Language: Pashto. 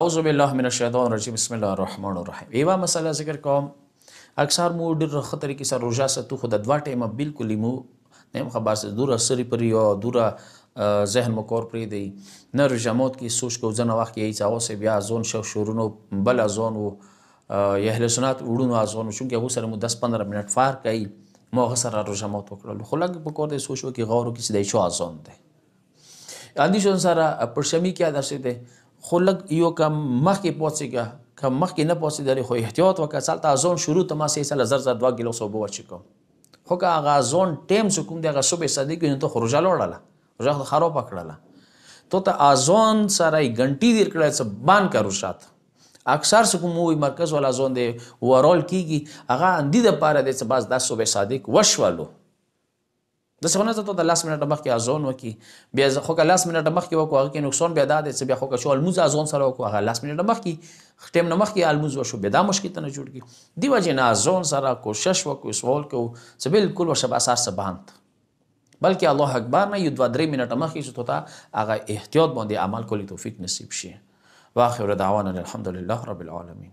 اعوذ بالله من الشیطان الرجیم بسم الله الرحمن الرحیم. یوه مسله ذکر کوم. اکثر مو ډېر ښه طریقې سره روژه ساتو، خو د 2 ټایمه بالکل مو نیم خبر سه دوره سری پرې یا دوره ذهن مو کار پرېږدي نه روژه مات کې سوچ کو ځنه وخت کې هیڅ هغسې بیا اذان شو شورونو بل اذان و یا اهل سنت وړونو اذان و، چونکې هغو سره مو 10-15 منټ فرق کوي. مو هغه سره روژه مات وکړلو، خو لږ په کار دی سوچ وکړي غور وکړي چې دی چا اذان دی اندیشون سره پرشمی کې درسې دی، خو لږ یو کم مخکې پاڅېږه، که مخکې نه پاڅېدلې خو احتیاط وکړه. هلته اذان شروع ته ما سې سله زر 2 ګیلاس اوبه وچښم، خو که هغه اذان ټایم چې کوم دی هغه صبح صدیق وي نو ته خو روژه لوړله، روژه خو خرابه کړله. تو ته اذان سره یې ګنټې دېر کړی څه بند که روژه اکثر څه کوم وایي مرکز والا اذان دی ورال کېږي، هغه اندي دپاره دی چې بس دا صبح صادق وشولو. داسې خو نه ته د 10 منټه مخکې اذان وکړي بیا خو که 10 منټه مخکې وکړو هغه کې نقصان بیا دا دی چې بیا خو که چا لمونځ اذان سره وکړو هغه 10 منټه مخکې ټایم نه مخکې لمونځ وشو بیا دا مشکل ته نه جوړ کړي. دې وجې نه اذان سره کوشش وکړو سوال کوو چې بالکل ورشه به اثر څه بند، بلکې الله اکبر نه یو 2-3 منټه مخکې چې ته هغه احتیاط باندې عمل کولی توفیق نصیب شي. واخر دعوانا الحمد لله رب العالمین.